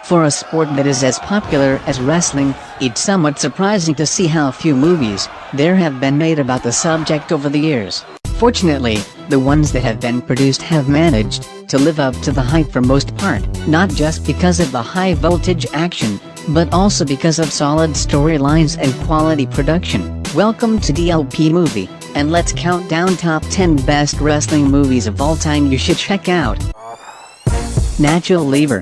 For a sport that is as popular as wrestling, it's somewhat surprising to see how few movies there have been made about the subject over the years. Fortunately, the ones that have been produced have managed to live up to the hype for most part, not just because of the high-voltage action, but also because of solid storylines and quality production. Welcome to DLP Movie, and let's count down top 10 best wrestling movies of all time you should check out. Nacho Lever.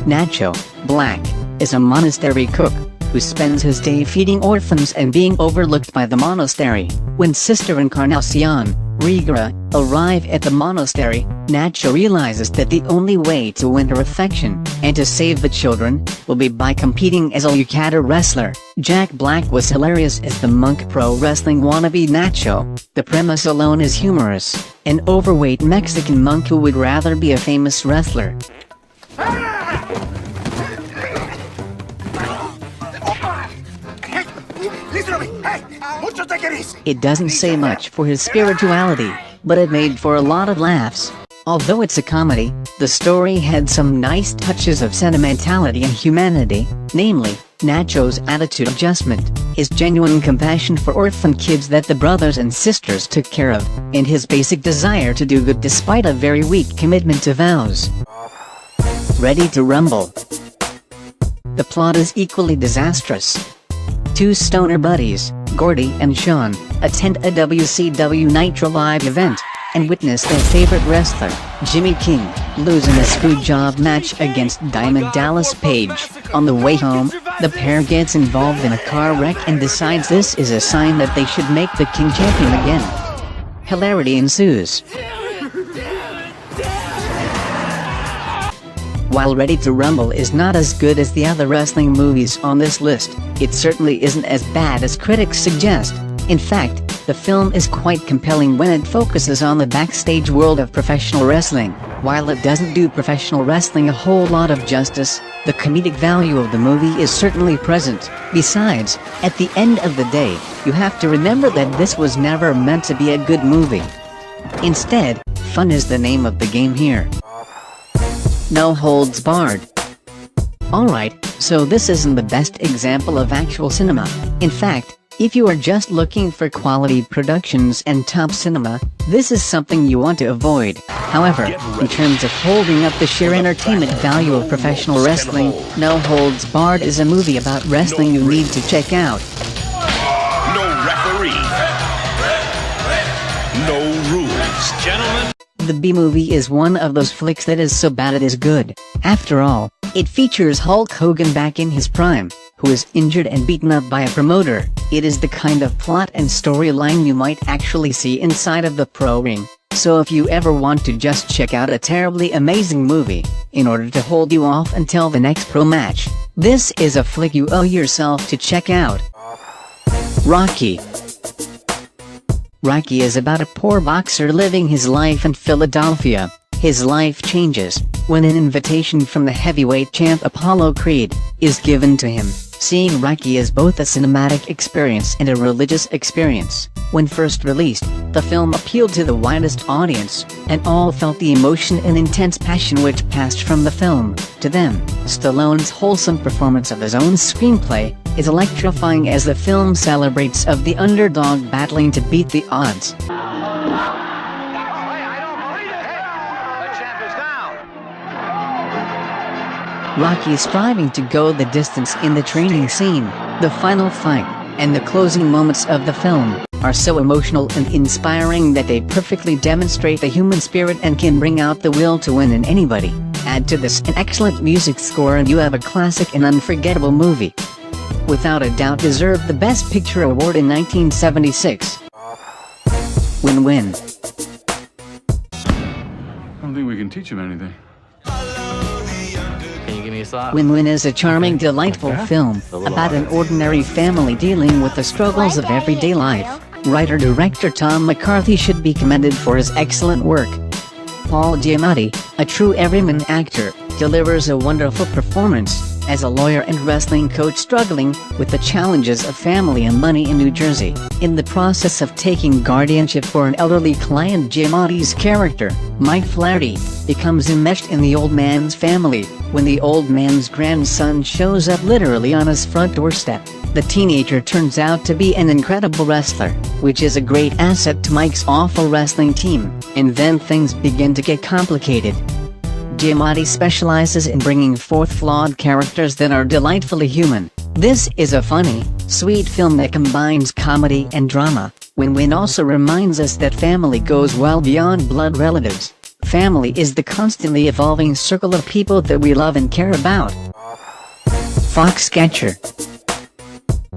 Nacho, Black, is a monastery cook who spends his day feeding orphans and being overlooked by the monastery. When Sister Encarnacion, Rigra, arrive at the monastery, Nacho realizes that the only way to win her affection and to save the children will be by competing as a Yukata wrestler. Jack Black was hilarious as the monk pro wrestling wannabe Nacho. The premise alone is humorous: an overweight Mexican monk who would rather be a famous wrestler. It doesn't say much for his spirituality, but it made for a lot of laughs. Although it's a comedy, the story had some nice touches of sentimentality and humanity, namely, Nacho's attitude adjustment, his genuine compassion for orphan kids that the brothers and sisters took care of, and his basic desire to do good despite a very weak commitment to vows. Ready to Rumble. The plot is equally disastrous. Two stoner buddies, Gordy and Sean, attend a WCW Nitro Live event, and witness their favorite wrestler, Jimmy King, lose in a screwjob match against Diamond Dallas Page. On the way home, the pair gets involved in a car wreck and decides this is a sign that they should make the King champion again. Hilarity ensues. While Ready to Rumble is not as good as the other wrestling movies on this list, it certainly isn't as bad as critics suggest. In fact, the film is quite compelling when it focuses on the backstage world of professional wrestling. While it doesn't do professional wrestling a whole lot of justice, the comedic value of the movie is certainly present. Besides, at the end of the day, you have to remember that this was never meant to be a good movie. Instead, fun is the name of the game here. No Holds Barred. Alright, so this isn't the best example of actual cinema. In fact, if you are just looking for quality productions and top cinema, this is something you want to avoid. However, in terms of holding up the sheer entertainment value of professional wrestling, No Holds Barred is a movie about wrestling you need to check out. No referee. No rules, gentlemen. The B-movie is one of those flicks that is so bad it is good. After all, it features Hulk Hogan back in his prime, who is injured and beaten up by a promoter. It is the kind of plot and storyline you might actually see inside of the pro ring. So if you ever want to just check out a terribly amazing movie, in order to hold you off until the next pro match, this is a flick you owe yourself to check out. Rocky. Rocky is about a poor boxer living his life in Philadelphia. His life changes when an invitation from the heavyweight champ Apollo Creed is given to him. Seeing Rocky is both a cinematic experience and a religious experience. When first released, the film appealed to the widest audience, and all felt the emotion and intense passion which passed from the film to them. Stallone's wholesome performance of his own screenplay is electrifying as the film celebrates of the underdog battling to beat the odds. Rocky striving to go the distance in the training scene, the final fight, and the closing moments of the film are so emotional and inspiring that they perfectly demonstrate the human spirit and can bring out the will to win in anybody. Add to this an excellent music score and you have a classic and unforgettable movie. Without a doubt deserved the Best Picture award in 1976. Win-win. I don't think we can teach him anything. Win-Win is a charming, delightful film about an ordinary family dealing with the struggles of everyday life. Writer-director Tom McCarthy should be commended for his excellent work. Paul Giamatti, a true everyman actor, delivers a wonderful performance. as a lawyer and wrestling coach struggling with the challenges of family and money in New Jersey. In the process of taking guardianship for an elderly client, Giamatti's character, Mike Flaherty, becomes enmeshed in the old man's family when the old man's grandson shows up literally on his front doorstep. The teenager turns out to be an incredible wrestler, which is a great asset to Mike's awful wrestling team, and then things begin to get complicated. Giamatti specializes in bringing forth flawed characters that are delightfully human. This is a funny, sweet film that combines comedy and drama. Win-Win also reminds us that family goes well beyond blood relatives. Family is the constantly evolving circle of people that we love and care about. Foxcatcher.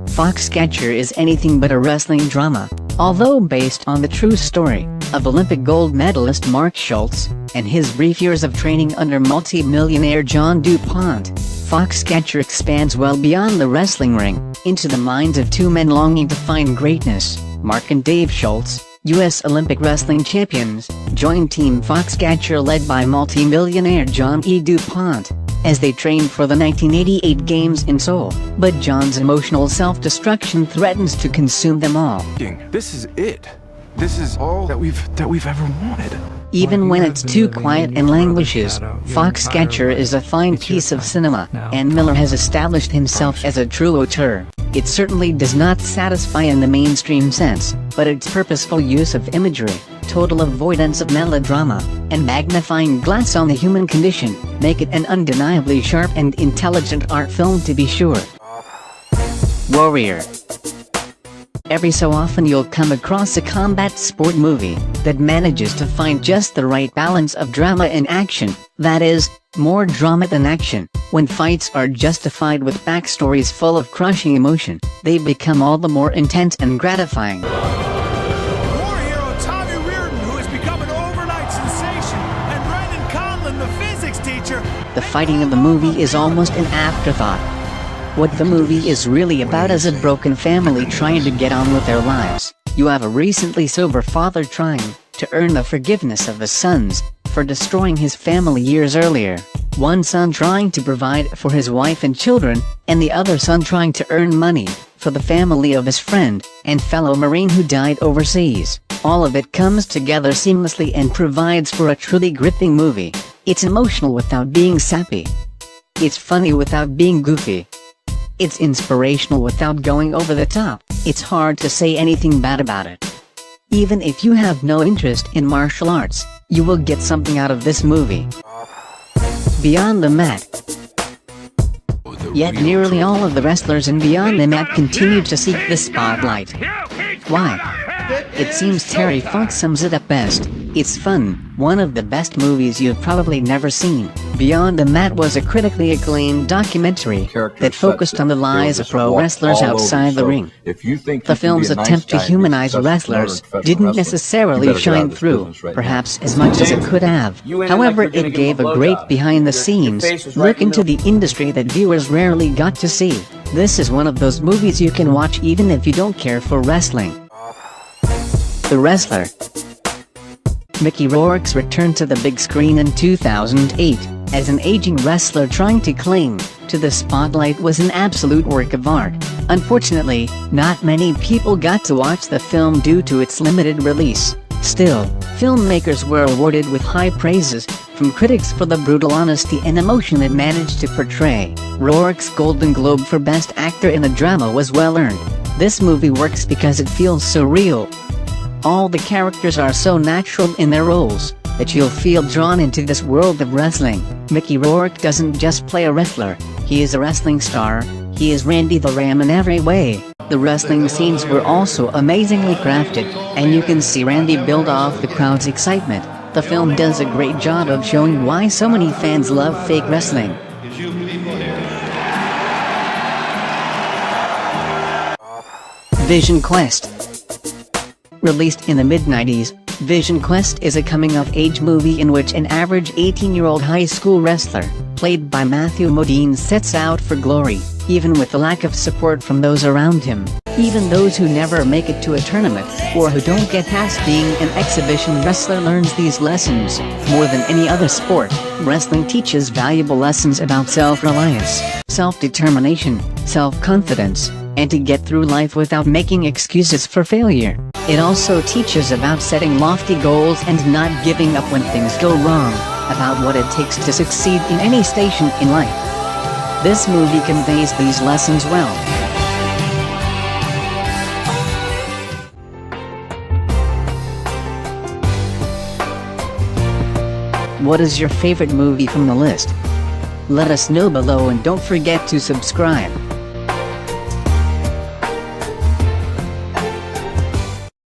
Foxcatcher is anything but a wrestling drama, although based on the true story of Olympic gold medalist Mark Schultz and his brief years of training under multi-millionaire John DuPont. Foxcatcher expands well beyond the wrestling ring, into the minds of two men longing to find greatness. Mark and Dave Schultz, U.S. Olympic wrestling champions, joined Team Foxcatcher led by multi-millionaire John E. DuPont, as they trained for the 1988 Games in Seoul. But John's emotional self-destruction threatens to consume them all. This is it. This is all that we've ever wanted. Even when it's too quiet and languishes, Foxcatcher is a fine piece of cinema, and Miller has established himself as a true auteur. It certainly does not satisfy in the mainstream sense, but its purposeful use of imagery, total avoidance of melodrama, and magnifying glass on the human condition, make it an undeniably sharp and intelligent art film to be sure. Warrior. Every so often you'll come across a combat sport movie that manages to find just the right balance of drama and action, that is, more drama than action. When fights are justified with backstories full of crushing emotion, they become all the more intense and gratifying. War hero Tommy Reardon, who has become an overnight sensation, and Brendan Conlon, the physics teacher. The fighting of the movie is almost an afterthought. What the movie is really about is a broken family trying to get on with their lives. You have a recently sober father trying to earn the forgiveness of his sons for destroying his family years earlier. One son trying to provide for his wife and children, and the other son trying to earn money for the family of his friend and fellow Marine who died overseas. All of it comes together seamlessly and provides for a truly gripping movie. It's emotional without being sappy. It's funny without being goofy. It's inspirational without going over the top. It's hard to say anything bad about it. Even if you have no interest in martial arts, you will get something out of this movie. Beyond the Mat. Yet nearly all of the wrestlers in Beyond the Mat continue to seek the spotlight. Why? It seems Terry Funk sums it up best. It's fun, one of the best movies you've probably never seen. Beyond the Mat was a critically acclaimed documentary that focused on the lives of pro wrestlers outside the ring. The film's attempt to humanize wrestlers didn't necessarily shine through, perhaps as much as it could have. However, it gave a great behind-the-scenes look into the industry that viewers rarely got to see. This is one of those movies you can watch even if you don't care for wrestling. The Wrestler. Mickey Rourke's return to the big screen in 2008, as an aging wrestler trying to cling to the spotlight, was an absolute work of art. Unfortunately, not many people got to watch the film due to its limited release. Still, filmmakers were awarded with high praises from critics for the brutal honesty and emotion it managed to portray. Rourke's Golden Globe for Best Actor in a Drama was well earned. This movie works because it feels so real. All the characters are so natural in their roles that you'll feel drawn into this world of wrestling. Mickey Rourke doesn't just play a wrestler, he is a wrestling star. He is Randy the Ram in every way. The wrestling scenes were also amazingly crafted, and you can see Randy build off the crowd's excitement. The film does a great job of showing why so many fans love fake wrestling. Vision Quest. Released in the mid-90s, Vision Quest is a coming-of-age movie in which an average 18-year-old high school wrestler, played by Matthew Modine, sets out for glory, even with the lack of support from those around him. Even those who never make it to a tournament, or who don't get past being an exhibition wrestler learns these lessons. More than any other sport, wrestling teaches valuable lessons about self-reliance, self-determination, self-confidence, and to get through life without making excuses for failure. It also teaches about setting lofty goals and not giving up when things go wrong, about what it takes to succeed in any station in life. This movie conveys these lessons well. What is your favorite movie from the list? Let us know below and don't forget to subscribe.